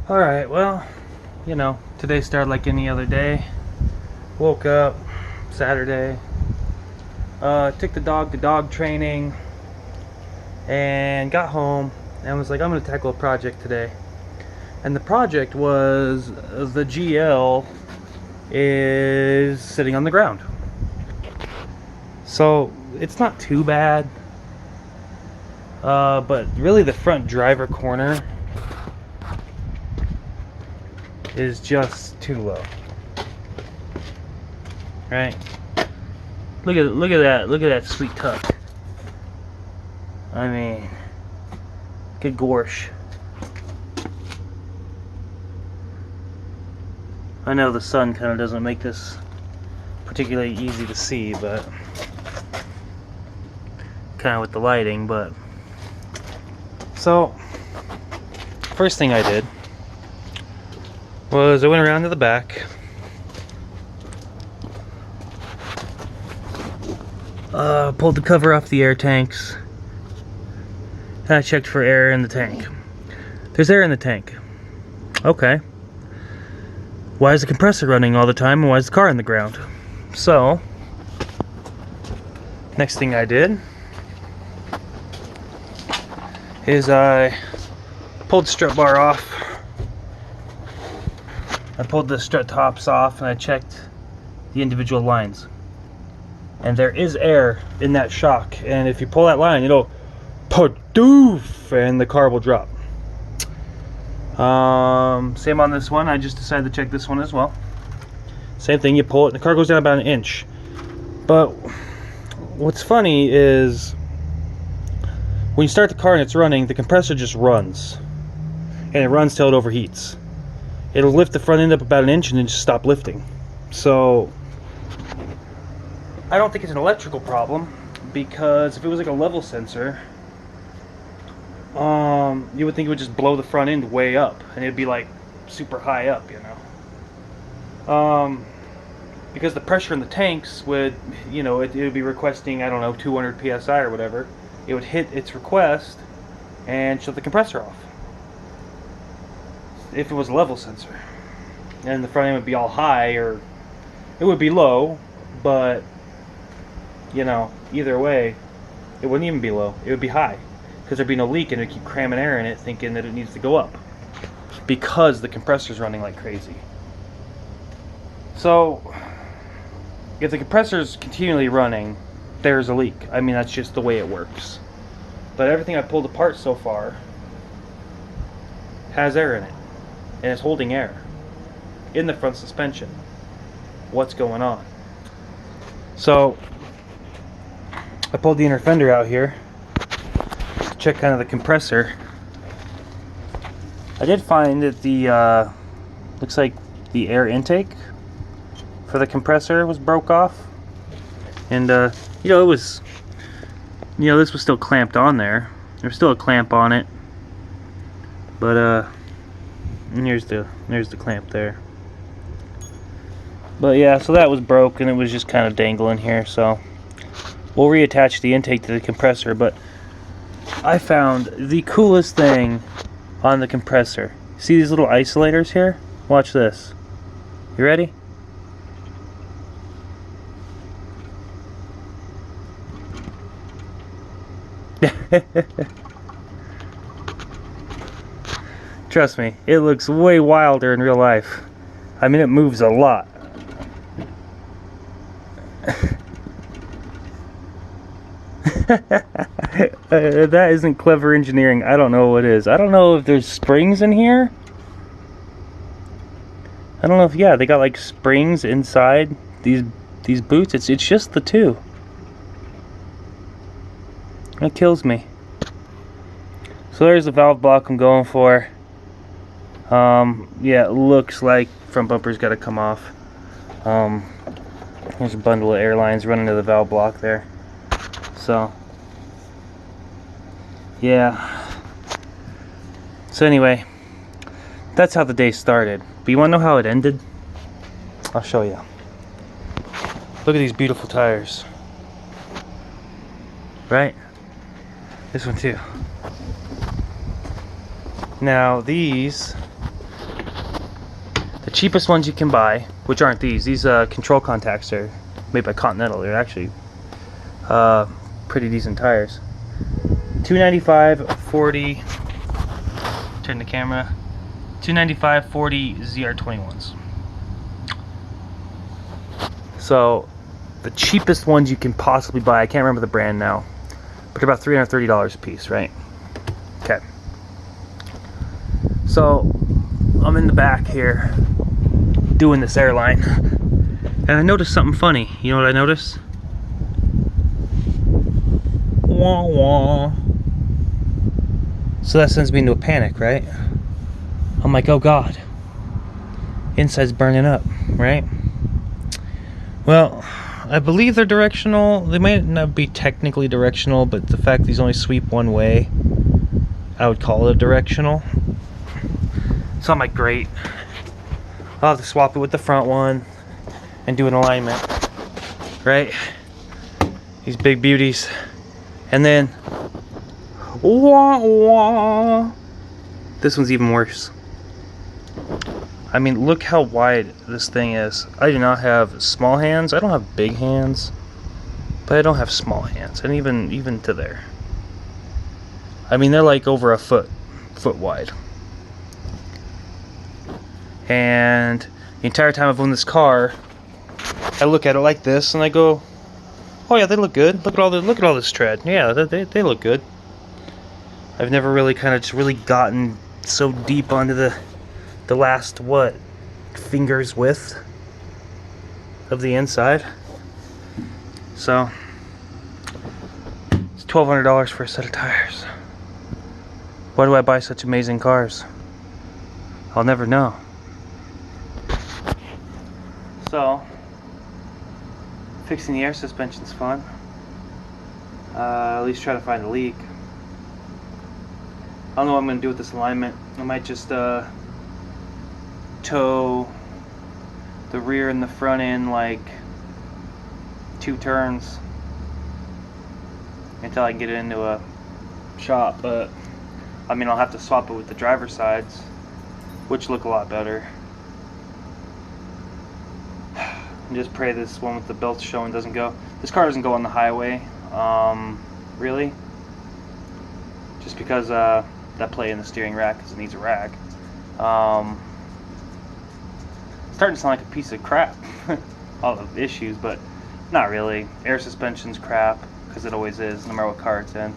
Alright, well, you know, today started like any other day. Woke up, Saturday, took the dog to dog training, and got home, and was like, I'm going to tackle a project today. And the project was the GL is sitting on the ground. So, it's not too bad, but really the front driver corner is just too low. Right? Look at that sweet tuck. I mean, good gorsh. I know the sun kind of doesn't make this particularly easy to see, but kind of with the lighting, but so first thing I did was I went around to the back, pulled the cover off the air tanks, and I checked for air in the tank. There's air in the tank. Okay. Why is the compressor running all the time, and why is the car in the ground? So, next thing I did is I pulled the strut bar off. I pulled the strut tops off and I checked the individual lines. And there is air in that shock. And if you pull that line, it'll padoof and the car will drop. Same on this one. I just decided to check this one as well. Same thing, you pull it and the car goes down about an inch. But what's funny is when you start the car and it's running, the compressor just runs. And it runs till it overheats. It'll lift the front end up about an inch and then just stop lifting. So I don't think it's an electrical problem, because if it was like a level sensor, you would think it would just blow the front end way up and it'd be like super high up, you know. Because the pressure in the tanks would, you know, it would be requesting, I don't know, 200 psi or whatever. It would hit its request and shut the compressor off. If it was a level sensor, and the front end would be all high, or it would be low, but you know, either way, it wouldn't even be low, it would be high, because there'd be no leak and it'd keep cramming air in it thinking that it needs to go up because the compressor's running like crazy. So if the compressor's continually running, there's a leak. I mean, that's just the way it works. But everything I pulled apart so far has air in it, and it's holding air in the front suspension. What's going on? So I pulled the inner fender out here to check kind of the compressor. I did find that the looks like the air intake for the compressor was broke off, and you know, it was, you know, this was still clamped on there. There's still a clamp on it, but here's the clamp there. But yeah, so that was broke and it was just kind of dangling here, so we'll reattach the intake to the compressor. But I found the coolest thing on the compressor. See these little isolators here? Watch this. You ready? Trust me, it looks way wilder in real life. I mean, it moves a lot. That isn't clever engineering. I don't know what is. I don't know if there's springs in here. I don't know if, yeah, they got like springs inside these boots. It's just the two. It kills me. So there's the valve block I'm going for. Yeah, it looks like front bumper's got to come off. There's a bundle of air lines running to the valve block there. So yeah. So anyway, that's how the day started. But you want to know how it ended? I'll show you. Look at these beautiful tires. Right? This one too. Now these cheapest ones you can buy, which aren't these control contacts are made by Continental. They're actually pretty decent tires. 295 40. Turn the camera. 295 40 ZR21s. So the cheapest ones you can possibly buy, I can't remember the brand now, but they're about $330 a piece, right? Okay. So I'm in the back here doing this airline, and I noticed something funny. You know what I noticed? Wah wah. So that sends me into a panic, right? I'm like, oh god, inside's burning up, right? Well, I believe they're directional. They might not be technically directional, but the fact these only sweep one way, I would call it directional. So I'm like, great. I'll have to swap it with the front one and do an alignment, right? These big beauties. And then, wah wah. This one's even worse. I mean, look how wide this thing is. I do not have small hands. I don't have big hands, but I don't have small hands. And even to there. I mean, they're like over a foot wide. And the entire time I've owned this car, I look at it like this and I go, oh yeah, they look good. Look at all this tread. Yeah, they look good. I've never really kind of just really gotten so deep onto the last, what, finger's width of the inside. So it's $1,200 for a set of tires. Why do I buy such amazing cars? I'll never know. So fixing the air suspension's fun. At least try to find a leak. I don't know what I'm going to do with this alignment. I might just tow the rear and the front end like 2 turns until I can get it into a shop. But I mean, I'll have to swap it with the driver's sides, which look a lot better. And just pray this one with the belts showing doesn't go. This car doesn't go on the highway, really, just because that play in the steering rack, because it needs a rack. Starting to sound like a piece of crap. All the issues, but not really. Air suspension's crap, because it always is, no matter what car it's in,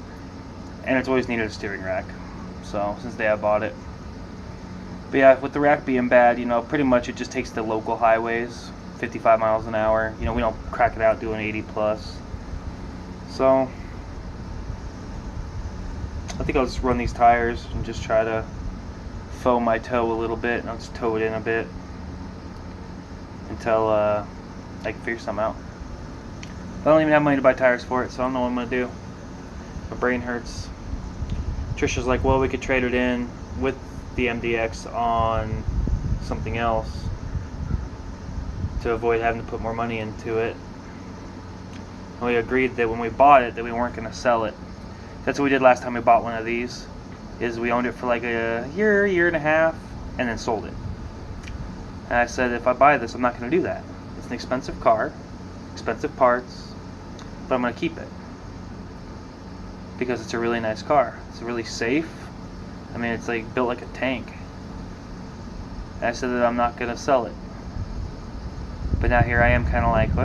and it's always needed a steering rack. So since the day I bought it. But yeah, with the rack being bad, you know, pretty much it just takes the local highways, 55 miles an hour. You know, we don't crack it out doing 80 plus. So I think I'll just run these tires and just try to foam my toe a little bit, and I'll just tow it in a bit until I can figure something out. I don't even have money to buy tires for it, so I don't know what I'm gonna do. My brain hurts. Trisha's like, well, we could trade it in with the MDX on something else to avoid having to put more money into it. And we agreed that when we bought it that we weren't going to sell it. That's what we did last time we bought one of these, is we owned it for like a year and a half, and then sold it. And I said, if I buy this, I'm not going to do that. It's an expensive car, expensive parts, but I'm going to keep it because it's a really nice car. It's really safe. I mean, it's like built like a tank. And I said that I'm not going to sell it. But now here I am kind of like,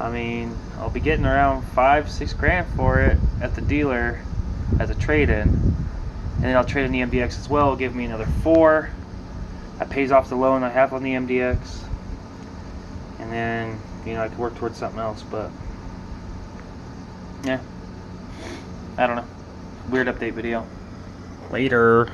I mean, I'll be getting around $5-6 grand for it at the dealer as a trade-in. And then I'll trade in the MDX as well, give me another $4. That pays off the loan I have on the MDX. And then, you know, I could work towards something else, but yeah. I don't know. Weird update video. Later.